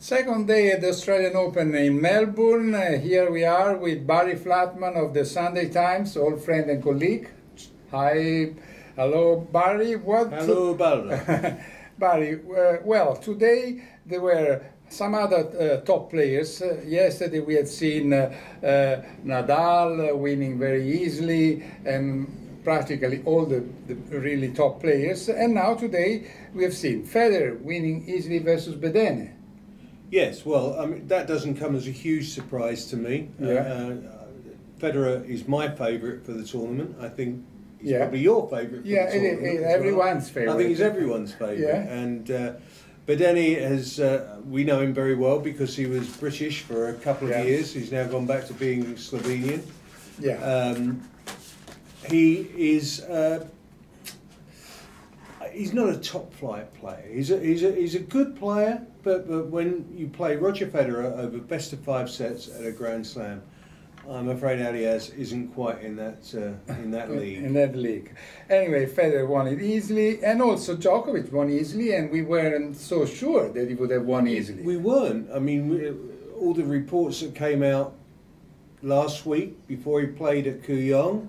Second day at the Australian Open in Melbourne. Here we are with Barry Flatman of the Sunday Times, old friend and colleague. Hi, hello Barry. Hello Ubaldo. Barry, well, today there were some other top players. Yesterday we had seen Nadal winning very easily and practically all the really top players. And now today we have seen Federer winning easily versus Bedene. Yes, well, I mean, that doesn't come as a huge surprise to me. Yeah. Federer is my favourite for the tournament. I think he's Yeah. probably your favourite for the tournament. Yeah, everyone's favourite. I think he's everyone's favourite. Yeah. And Bedene has, we know him very well because he was British for a couple of years. He's now gone back to being Slovenian. Yeah. He is. He's not a top flight player. He's a good player, but when you play Roger Federer over best of 5 sets at a Grand Slam, I'm afraid Alias isn't quite in that league. In that league. Anyway, Federer won it easily, and also Djokovic won easily, and we weren't so sure that he would have won easily. We weren't. I mean, all the reports that came out last week before he played at Kooyong,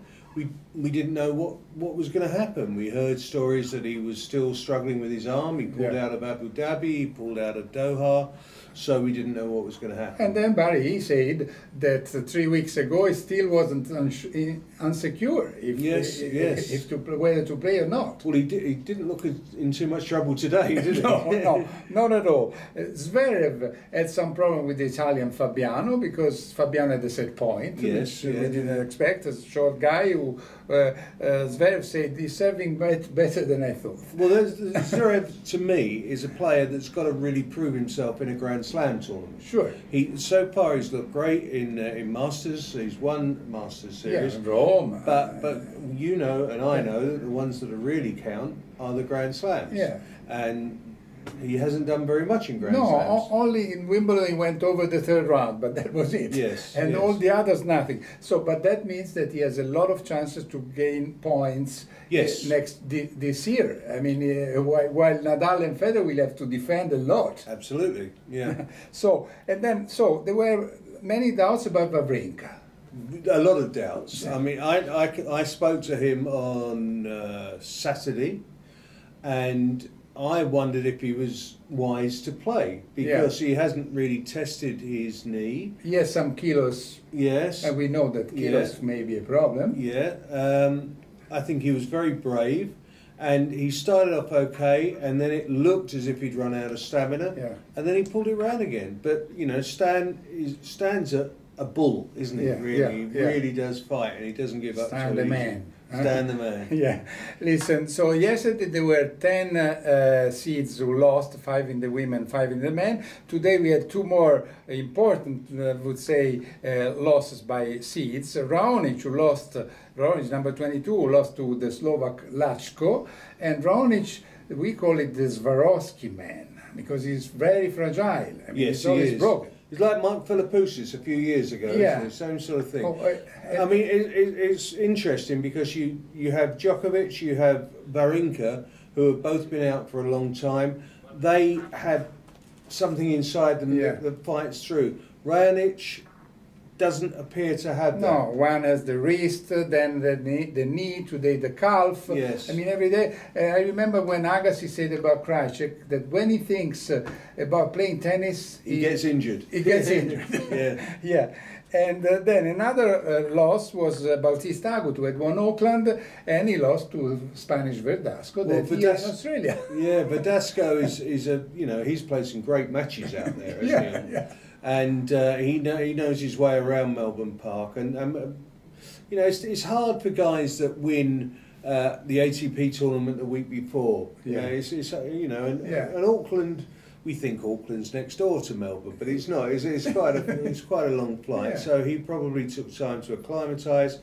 we didn't know what was going to happen. We heard stories that he was still struggling with his arm. He pulled out of Abu Dhabi, he pulled out of Doha, so we didn't know what was going to happen. And then Barry, he said that 3 weeks ago he still wasn't unsecure whether to play or not. Well, he didn't look in too much trouble today, did he? No, not at all. Zverev had some problem with the Italian Fabiano because Fabiano had a set point, which we didn't expect. A short guy who Zverev said he's serving better than I thought. Well, Zverev to me is a player that's got to really prove himself in a Grand Slam tournament. Sure. So far he's looked great in Masters. He's won Masters series. Yeah, Rome. But you know, and I know that the ones that really count are the Grand Slams. Yeah. And he hasn't done very much in Grand Slams. No, only in Wimbledon he went over the 3rd round, but that was it. Yes. And all the others, nothing. So, but that means that he has a lot of chances to gain points this year. I mean, while Nadal and Federer will have to defend a lot. Absolutely, yeah. So there were many doubts about Wawrinka. A lot of doubts. Yeah. I mean, I spoke to him on Saturday, and I wondered if he was wise to play because he hasn't really tested his knee. He has some kilos. Yes. And we know that kilos may be a problem. Yeah. I think he was very brave, and he started off okay, and then it looked as if he'd run out of stamina. Yeah. And then he pulled it round again. But, you know, Stan's a bull, isn't he? Really, he really does fight, and he doesn't give up. Stan the man. Stan the man. Yeah. Listen, so yesterday there were 10 seeds who lost, 5 in the women, 5 in the men. Today we had 2 more important, I would say, losses by seeds. Raonic, who lost, Raonic number 22, who lost to the Slovak Lachko. And Raonic, we call it the Swarovski man, because he's very fragile. I mean, yes, he's always broken. He's like Mark Philippoussis a few years ago, isn't he? Same sort of thing. I mean, it's interesting because you have Djokovic, you have Wawrinka, who have both been out for a long time. They have something inside them that fights through. Raonic doesn't appear to have that. No, one has the wrist, then the knee, today the calf. Yes. I mean, every day. I remember when Agassi said about Krajcik that when he thinks about playing tennis, he gets injured. He gets injured. Yeah. Yeah. And then another loss was Bautista Agut, who had won Auckland, and he lost to Spanish Verdasco, in Australia. Yeah, Verdasco is a, you know, he's played some great matches out there, hasn't he? Yeah. And he knows his way around Melbourne Park, and you know, it's hard for guys that win the ATP tournament the week before. Yeah. It's you know, and Auckland. We think Auckland's next door to Melbourne, but it's not. It's quite a long flight. Yeah. So he probably took time to acclimatise.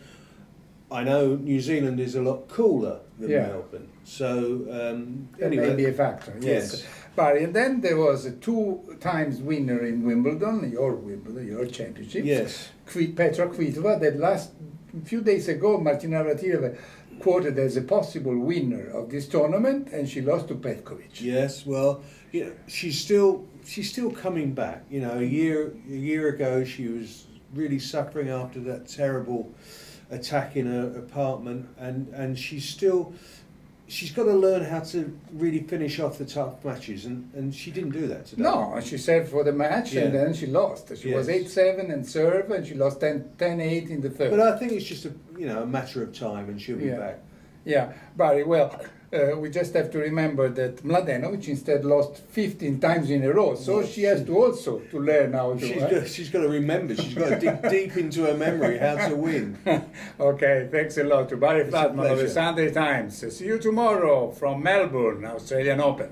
I know New Zealand is a lot cooler than Melbourne, so that anyway, may be a factor. Yes. But and then there was a 2 times winner in Wimbledon, your championship. Yes. Petra Kvitova. That last few days ago, Martina Navratilova quoted as a possible winner of this tournament, and she lost to Petkovic. Yes, well, you know, she's still coming back. You know, a year ago she was really suffering after that terrible attack in her apartment, and she's got to learn how to really finish off the tough matches, and she didn't do that today. No, she served for the match, and then she lost. She was 8-7 and serve, and she lost 10-8 in the third. But I think it's just a matter of time, and she'll be back. Yeah, Barry, well, we just have to remember that Mladenovic instead lost 15 times in a row, so she has to also to learn how to... She's got to remember, she's got to dig deep into her memory how to win. Okay, thanks a lot to Barry Flatman of the Sunday Times. See you tomorrow from Melbourne, Australian Open.